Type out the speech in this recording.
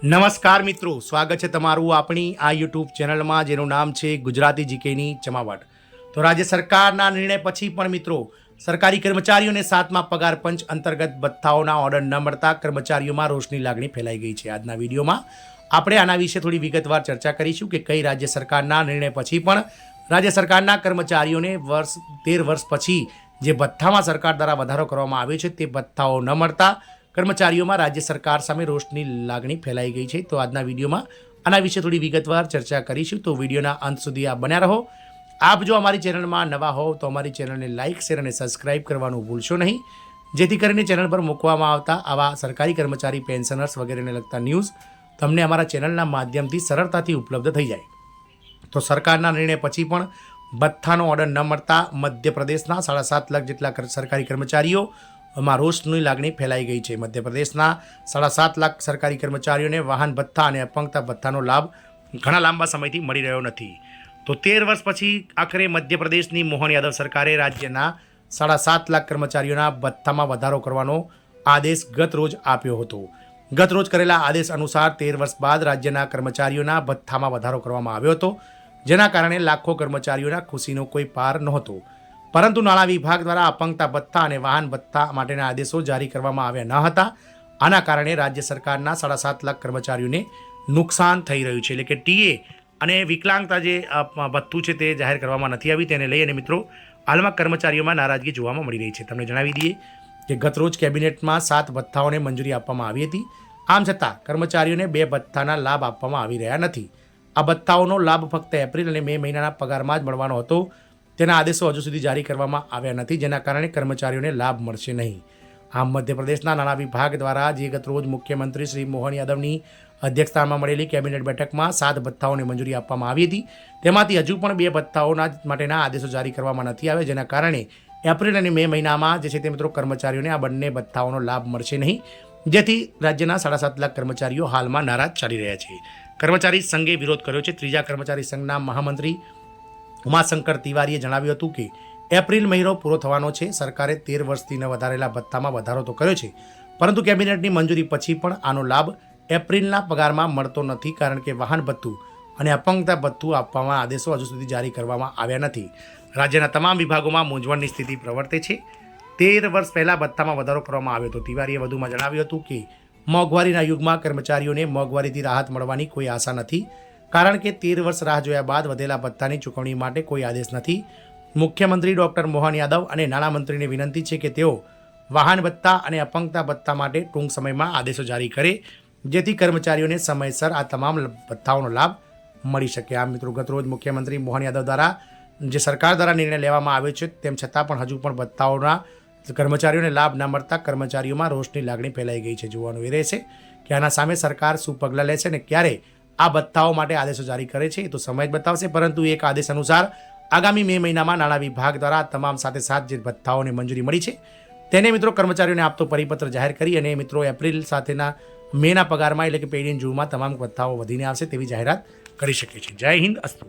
નમસ્કાર મિત્રો, સ્વાગત છે તમારું આપણી આ યુટ્યુબ ચેનલમાં જેનું નામ છે ગુજરાતી જીકેની ચમાવટ। તો રાજ્ય સરકારના નિર્ણય પછી પણ મિત્રો સરકારી કર્મચારીઓને 7મા પગાર પંચ અંતર્ગત ભથ્થાઓના ઓર્ડર ન મળતા કર્મચારીઓમાં રોષની લાગણી ફેલાઈ ગઈ છે। આજના વિડીયોમાં આપણે આના વિશે થોડી વિગતવાર ચર્ચા કરીશું કે કઈ રાજ્ય સરકારના નિર્ણય પછી પણ રાજ્ય સરકારના કર્મચારીઓને 13 વર્ષ પછી જે ભથ્થામાં સરકાર દ્વારા વધારો કરવામાં આવ્યો છે તે ભથ્થાઓ ન મળતા કર્મચારીઓમાં રાજ્ય સરકાર સામે રોષની લાગણી ફેલાઈ ગઈ છે। તો આજના વિડીયોમાં આના વિશે થોડી વિગતવાર ચર્ચા કરીશું, તો વિડીયોના અંત સુધી આપ બન્યા રહો। આપ જો અમારી ચેનલમાં નવા હોવ તો અમારી ચેનલને લાઇક, શેર અને સબસ્ક્રાઇબ કરવાનું ભૂલશો નહીં, જેથી કરીને ચેનલ પર મૂકવામાં આવતા આવા સરકારી કર્મચારી, પેન્શનર્સ વગેરેને લગતા ન્યૂઝ તમને અમારા ચેનલના માધ્યમથી સરળતાથી ઉપલબ્ધ થઈ જાય। તો સરકારના નિર્ણય પછી પણ ભથ્થાનો ઓર્ડર ન મળતા મધ્યપ્રદેશના 7.5 લાખ જેટલા સરકારી કર્મચારીઓ માં રોષની લાગણી ફેલાઈ ગઈ છે। મધ્યપ્રદેશના 7.5 લાખ સરકારી કર્મચારીઓને વાહન ભથ્થા અને અપંગતા ભથ્થાનો લાભ ઘણા લાંબા સમયથી મળી રહ્યો નથી। તો 13 વર્ષ પછી આખરે મધ્યપ્રદેશની મોહન યાદવ સરકારે રાજ્યના 7.5 લાખ કર્મચારીઓના ભથ્થામાં વધારો કરવાનો આદેશ ગત રોજ આપ્યો હતો। ગત રોજ કરેલા આદેશ અનુસાર 13 વર્ષ બાદ રાજ્યના કર્મચારીઓના ભથ્થામાં વધારો કરવામાં આવ્યો હતો, જેના કારણે લાખો કર્મચારીઓના ખુશીનો કોઈ પાર નહોતો। પરંતુ નાણાં વિભાગ દ્વારા અપંગતા ભથ્થા અને વાહન ભથ્થા માટેના આદેશો જારી કરવામાં આવ્યા ન હતા। આના કારણે રાજ્ય સરકારના 7.5 લાખ કર્મચારીઓને નુકસાન થઈ રહ્યું છે। એટલે કે ટીએ અને વિકલાંગતા જે ભથ્થું છે તે જાહેર કરવામાં નથી આવી, તેને લઈ અને મિત્રો હાલમાં કર્મચારીઓમાં નારાજગી જોવામાં મળી રહી છે। તમને જણાવી દઈએ કે ગતરોજ કેબિનેટમાં 7 ભથ્થાઓને મંજૂરી આપવામાં આવી હતી। આમ છતાં કર્મચારીઓને 2 ભથ્થાના લાભ આપવામાં આવી રહ્યા નથી। આ ભથ્થાઓનો લાભ ફક્ત એપ્રિલ અને મે મહિનાના પગારમાં જ મળવાનો હતો। તેના આદેશો હજુ સુધી જારી કરવામાં આવ્યા નથી, જેના કારણે કર્મચારીઓને લાભ મળશે નહીં। આમ મધ્યપ્રદેશના નાણાં વિભાગ દ્વારા જે ગત રોજ મુખ્યમંત્રી શ્રી મોહન યાદવની અધ્યક્ષતામાં મળેલી કેબિનેટ બેઠકમાં 7 ભથ્થાઓને મંજૂરી આપવામાં આવી હતી, તેમાંથી હજુ પણ 2 ભથ્થાઓના માટેના આદેશો જારી કરવામાં નથી આવ્યા, જેના કારણે એપ્રિલ અને મે મહિનામાં જે છે તે મિત્રો કર્મચારીઓને આ બંને ભથ્થાઓનો લાભ મળશે નહીં, જેથી રાજ્યના 7.5 લાખ કર્મચારીઓ હાલમાં નારાજ ચાલી રહ્યા છે। કર્મચારી સંઘે વિરોધ કર્યો છે। ત્રીજા કર્મચારી સંઘના મહામંત્રી ઉમાશંકર તિવારીએ જણાવ્યું હતું કે એપ્રિલ મહિનો પૂરો થવાનો છે। સરકારે 13 વર્ષથી ન વધારેલા ભથ્થામાં વધારો તો કર્યો છે, પરંતુ કેબિનેટની મંજૂરી પછી પણ આનો લાભ એપ્રિલના પગારમાં મળતો નથી, કારણ કે વાહન ભથ્થું અને અપંગતા ભથ્થું આપવામાં આદેશો હજુ સુધી જારી કરવામાં આવ્યા નથી। રાજ્યના તમામ વિભાગોમાં મૂંઝવણની સ્થિતિ પ્રવર્તે છે। 13 વર્ષ પહેલાં ભથ્થામાં વધારો કરવામાં આવ્યો હતો। તિવારીએ વધુમાં જણાવ્યું હતું કે મોંઘવારીના યુગમાં કર્મચારીઓને મોંઘવારીથી રાહત મળવાની કોઈ આશા નથી, કારણ કે 13 વર્ષ રાહ જોયા બાદ વધેલા ભથ્થાની ચૂકવણી માટે કોઈ આદેશ નથી। મુખ્યમંત્રી ડૉક્ટર મોહન યાદવ અને નાણામંત્રીને વિનંતી છે કે તેઓ વાહન ભથ્થા અને અપંગતા ભથ્થા માટે ટૂંક સમયમાં આદેશો જારી કરે, જેથી કર્મચારીઓને સમયસર આ તમામ ભથ્થાઓનો લાભ મળી શકે। આ મિત્રો ગતરોજ મુખ્યમંત્રી મોહન યાદવ દ્વારા જે સરકાર દ્વારા નિર્ણય લેવામાં આવ્યો છે, તેમ છતાં પણ હજુ પણ ભથ્થાઓના કર્મચારીઓને લાભ ન મળતા કર્મચારીઓમાં રોષની લાગણી ફેલાઈ ગઈ છે। જોવાનું એ રહેશે કે આના સામે સરકાર શું પગલાં લેશે અને ક્યારે આ ભથ્થાઓ માટે આદેશો જારી કરે છે, તો સમય જ બતાવશે। પરંતુ એક આદેશ અનુસાર આગામી મે મહિનામાં નાણાં વિભાગ દ્વારા તમામ સાથે જે ભથ્થાઓને મંજૂરી મળી છે તેને મિત્રો કર્મચારીઓને આપતો પરિપત્ર જાહેર કરી અને મિત્રો એપ્રિલ સાથેના મેના પગારમાં એટલે કે પેઇડ ઇન જૂનમાં તમામ ભથ્થાઓ વધીને આવશે તેવી જાહેરાત કરી શકે છે। જય હિન્દ, અસ્તુ।